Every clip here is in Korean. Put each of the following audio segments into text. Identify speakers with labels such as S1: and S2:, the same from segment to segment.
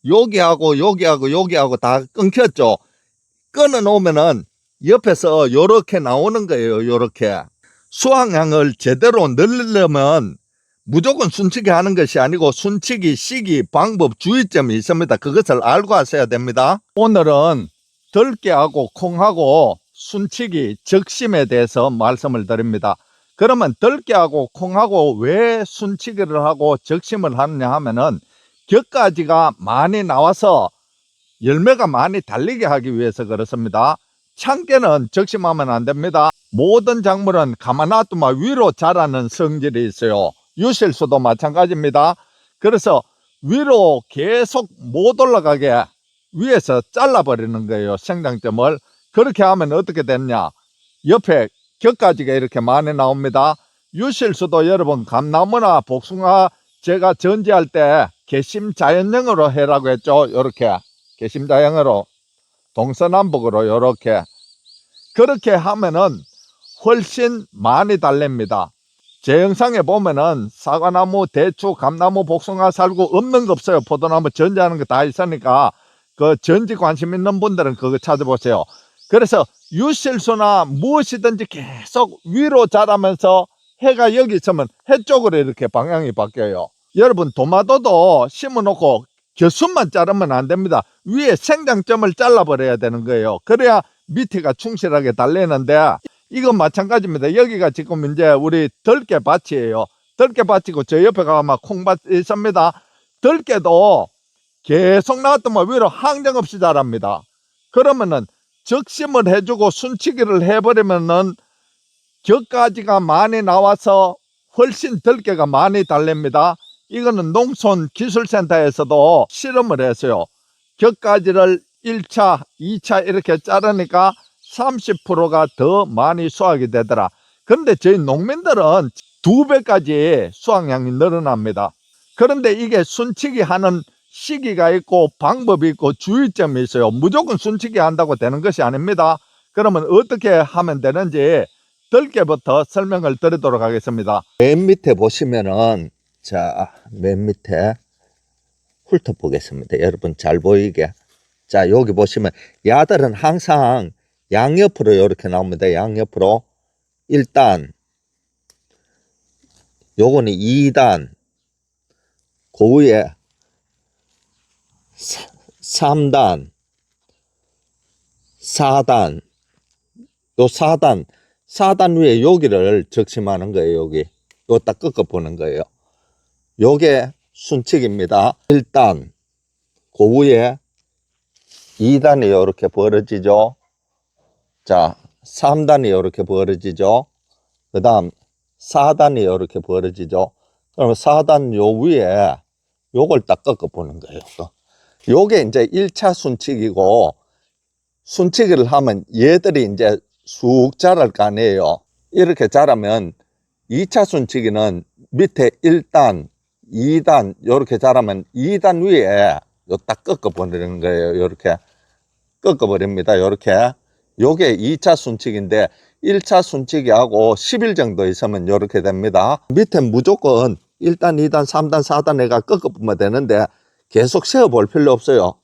S1: 여기하고 다 끊겼죠. 끊어 놓으면은 옆에서 요렇게 나오는 거예요. 요렇게. 수확량을 제대로 늘리려면 무조건 순치기 하는 것이 아니고 순치기 시기 방법 주의점이 있습니다. 그것을 알고 하셔야 됩니다. 오늘은 들깨하고 콩하고 순치기 적심에 대해서 말씀을 드립니다. 그러면 들깨하고 콩하고 왜 순치기를 하고 적심을 하느냐 하면은 격가지가 많이 나와서 열매가 많이 달리게 하기 위해서 그렇습니다. 참깨는 적심하면 안 됩니다. 모든 작물은 가만 놔두면 위로 자라는 성질이 있어요. 유실수도 마찬가지입니다. 그래서 위로 계속 못 올라가게 위에서 잘라버리는 거예요. 생장점을. 그렇게 하면 어떻게 되느냐, 옆에 격가지가 이렇게 많이 나옵니다. 유실수도 여러분 감나무나 복숭아 제가 전지할 때 개심자연형으로 해라고 했죠. 이렇게 개심자연으로 동서남북으로 이렇게 그렇게 하면은 훨씬 많이 달립니다. 제 영상에 보면은 사과나무, 대추, 감나무, 복숭아, 살구 없는 거 없어요. 포도나무 전지하는 거 다 있으니까 그 전지 관심 있는 분들은 그거 찾아보세요. 그래서 유실수나 무엇이든지 계속 위로 자라면서 해가 여기 있으면 해 쪽으로 이렇게 방향이 바뀌어요. 여러분 도마도도 심어놓고 겨순만 자르면 안 됩니다. 위에 생장점을 잘라버려야 되는 거예요. 그래야 밑에가 충실하게 달리는데 이건 마찬가지입니다. 여기가 지금 이제 우리 들깨밭이에요. 들깨밭이고 저 옆에 가면 콩밭이 있습니다. 들깨도 계속 놔두면 위로 항정 없이 자랍니다. 그러면은 적심을 해주고 순치기를 해버리면은 격가지가 많이 나와서 훨씬 들깨가 많이 달립니다. 이거는 농촌기술센터에서도 실험을 했어요. 격가지를 1차, 2차 이렇게 자르니까 30%가 더 많이 수확이 되더라. 그런데 저희 농민들은 2배까지 수확량이 늘어납니다. 그런데 이게 순치기 하는 시기가 있고 방법이 있고 주의점이 있어요. 무조건 순치기 한다고 되는 것이 아닙니다. 그러면 어떻게 하면 되는지 들깨부터 설명을 드리도록 하겠습니다. 맨 밑에 보시면은 자, 맨 밑에 훑어보겠습니다. 여러분 잘 보이게. 자, 여기 보시면 야들은 항상 양옆으로 이렇게 나옵니다. 양옆으로 1단, 요거는 2단, 그 위에 3단, 4단, 요 4단 위에 여기를 적심하는 거예요. 여기 요 딱 꺾어 보는 거예요. 요게 순치기입니다. 1단, 그 위에 2단이 이렇게 벌어지죠. 자, 3단이 이렇게 벌어지죠. 그 다음 4단이 이렇게 벌어지죠. 그러면 4단 요 위에 요걸 딱 꺾어 보는 거예요. 요게 이제 1차 순치기고, 순치기를 하면 얘들이 이제 쑥 자랄 거 아니에요. 이렇게 자라면 2차 순치기는 밑에 1단, 2단 요렇게 자라면 2단 위에 요 딱 꺾어 버리는 거예요. 요렇게 꺾어 버립니다. 요렇게. 요게 2차 순치기인데 1차 순치기하고 10일 정도 있으면 요렇게 됩니다. 밑에 무조건 1단, 2단, 3단, 4단 해가 꺾어 보면 되는데 계속 세워 볼 필요 없어요.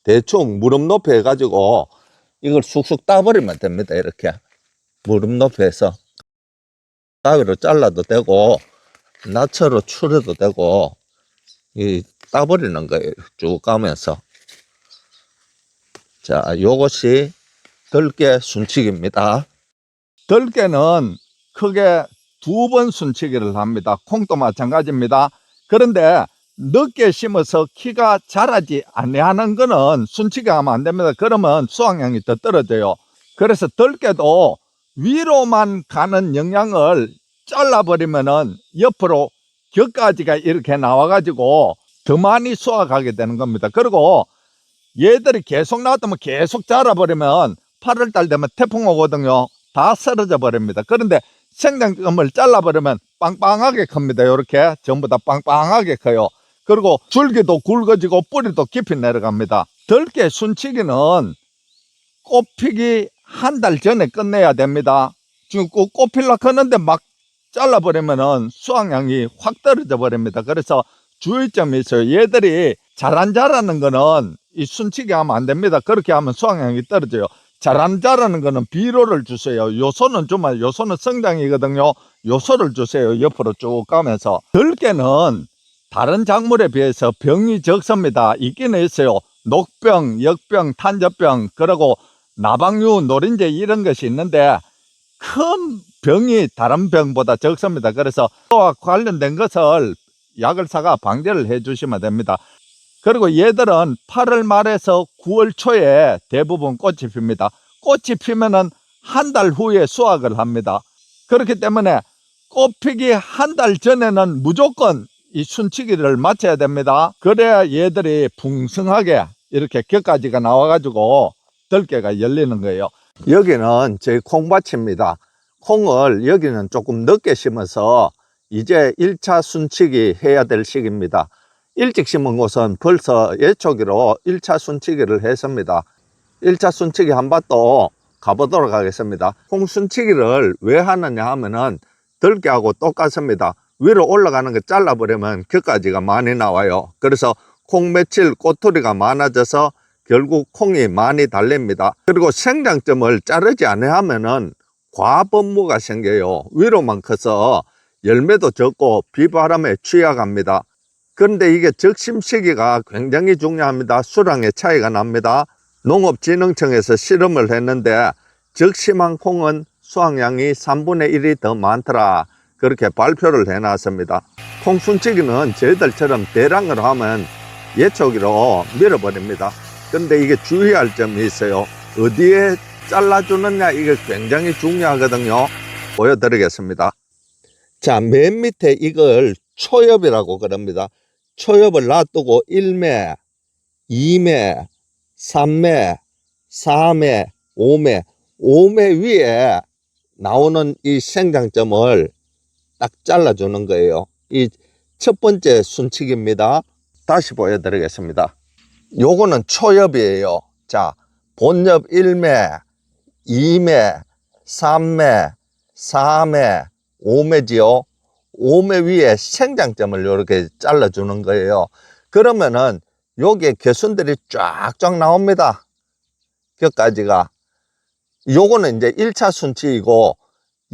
S1: 대충 무릎 높이 해가지고 이걸 쑥쑥 따버리면 됩니다. 이렇게 무릎 높이 해서 가위로 잘라도 되고 나처로 추려도 되고 이 따버리는 거예요. 쭉 가면서. 자, 요것이 들깨 순치기입니다. 들깨는 크게 2번 순치기를 합니다. 콩도 마찬가지입니다. 그런데 늦게 심어서 키가 자라지 아니하는 거는 순치기 하면 안 됩니다. 그러면 수확량이 더 떨어져요. 그래서 들깨도 위로만 가는 영향을 잘라버리면은 옆으로 격가지가 이렇게 나와가지고 더 많이 수확하게 되는 겁니다. 그리고 얘들이 계속 놔두면 계속 자라버리면 8월달 되면 태풍 오거든요. 다 쓰러져 버립니다. 그런데 생장점을 잘라버리면 빵빵하게 큽니다. 이렇게 전부 다 빵빵하게 커요. 그리고 줄기도 굵어지고 뿌리도 깊이 내려갑니다. 들깨 순치기는 꽃피기 한 달 전에 끝내야 됩니다. 지금 꽃 필라 크는데 막 잘라버리면은 수확량이 확 떨어져 버립니다. 그래서 주의점이 있어요. 얘들이 잘 안 자라는 거는 이 순치기 하면 안 됩니다. 그렇게 하면 수확량이 떨어져요. 잘 안 자라는 거는 비료를 주세요. 요소는 정말 요소는 성장이거든요. 요소를 주세요. 옆으로 쭉 가면서. 들깨는 다른 작물에 비해서 병이 적습니다. 있기는 있어요. 녹병, 역병, 탄저병, 그리고 나방류, 노린재 이런 것이 있는데 큰 병이 다른 병보다 적습니다. 그래서 그와 관련된 것을 약을 사가 방제를 해 주시면 됩니다. 그리고 얘들은 8월 말에서 9월 초에 대부분 꽃이 핍니다. 꽃이 피면은 한 달 후에 수확을 합니다. 그렇기 때문에 꽃 피기 한 달 전에는 무조건 이 순치기를 마쳐야 됩니다. 그래야 얘들이 풍성하게 이렇게 격가지가 나와가지고 들깨가 열리는 거예요. 여기는 저희 콩밭입니다. 콩을 여기는 조금 늦게 심어서 이제 1차 순치기 해야 될 시기입니다. 일찍 심은 곳은 벌써 예초기로 1차 순치기를 했습니다. 1차 순치기 한 밭도 가보도록 하겠습니다. 콩 순치기를 왜 하느냐 하면은 들깨하고 똑같습니다. 위로 올라가는 거 잘라버리면 격가지가 많이 나와요. 그래서 콩맺힐 꼬투리가 많아져서 결국 콩이 많이 달립니다. 그리고 생장점을 자르지 않으면은 과번무가 생겨요. 위로만 커서 열매도 적고 비바람에 취약합니다. 그런데 이게 적심 시기가 굉장히 중요합니다. 수량의 차이가 납니다. 농업진흥청에서 실험을 했는데 적심한 콩은 수확량이 3분의 1이 더 많더라. 그렇게 발표를 해놨습니다. 콩 순치기는 저희들처럼 대량으로 하면 예초기로 밀어버립니다. 근데 이게 주의할 점이 있어요. 어디에 잘라주느냐 이게 굉장히 중요하거든요. 보여드리겠습니다. 자, 맨 밑에 이걸 초엽이라고 그럽니다. 초엽을 놔두고 1매, 2매, 3매, 4매, 5매, 5매 위에 나오는 이 생장점을 딱 잘라주는 거예요. 이 첫 번째 순치기입니다. 다시 보여드리겠습니다. 요거는 초엽이에요. 자, 본엽 1매, 2매, 3매, 4매, 5매지요. 5매 위에 생장점을 이렇게 잘라주는 거예요. 그러면은 여기에 개순들이 쫙쫙 나옵니다. 격가지가. 요거는 이제 1차 순치이고,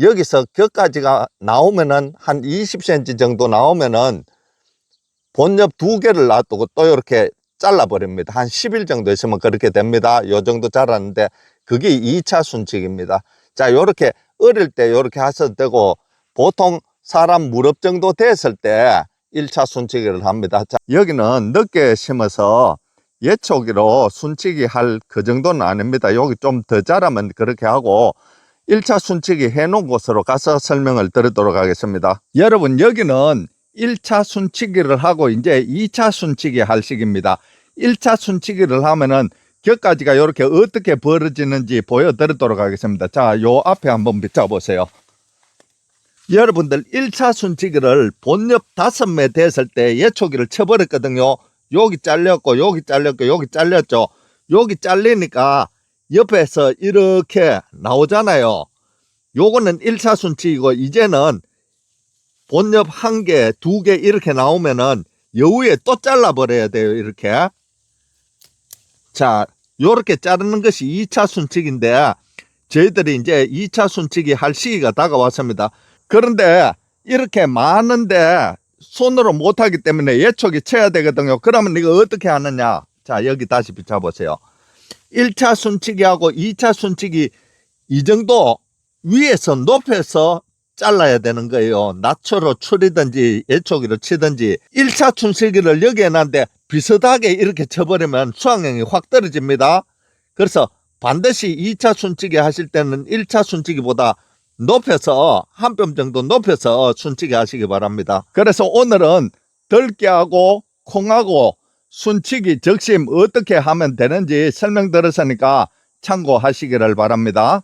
S1: 여기서 격가지가 나오면은 한 20cm 정도 나오면은 본엽 2개를 놔두고 또 이렇게 잘라버립니다. 한 10일 정도 있으면 그렇게 됩니다. 요 정도 자랐는데 그게 2차 순치기입니다. 자, 요렇게 어릴 때 요렇게 하셔도 되고 보통 사람 무릎 정도 됐을 때 1차 순치기를 합니다. 자, 여기는 늦게 심어서 예초기로 순치기 할 그 정도는 아닙니다. 여기 좀 더 자라면 그렇게 하고 1차 순치기 해놓은 곳으로 가서 설명을 드리도록 하겠습니다. 여러분, 여기는 1차 순치기를 하고 이제 2차 순치기 할 시기입니다. 1차 순치기를 하면은 격가지가 이렇게 어떻게 벌어지는지 보여드리도록 하겠습니다. 자, 요 앞에 한번 비춰보세요. 여러분들 1차 순치기를 본엽 5매 됐을 때 예초기를 쳐버렸거든요. 여기 잘렸고 여기 잘렸고 여기 잘렸죠. 여기 잘리니까 옆에서 이렇게 나오잖아요. 요거는 1차 순치기고 이제는 본엽 1개, 2개 이렇게 나오면은 여우에 또 잘라버려야 돼요. 이렇게. 자, 요렇게 자르는 것이 2차 순치기인데 저희들이 이제 2차 순치기 할 시기가 다가왔습니다. 그런데 이렇게 많은데 손으로 못하기 때문에 예초기 쳐야 되거든요. 그러면 이거 어떻게 하느냐. 자, 여기 다시 비춰보세요. 1차 순치기하고 2차 순치기 이 정도 위에서 높여서 잘라야 되는 거예요. 낮초로 추리든지 예초기로 치든지. 1차 순치기를 여기에 놨는데 비슷하게 이렇게 쳐버리면 수확량이 확 떨어집니다. 그래서 반드시 2차 순치기 하실 때는 1차 순치기보다 높여서 한 뼘 정도 높여서 순치기 하시기 바랍니다. 그래서 오늘은 들깨하고 콩하고 순치기 적심 어떻게 하면 되는지 설명드렸으니까 참고하시기를 바랍니다.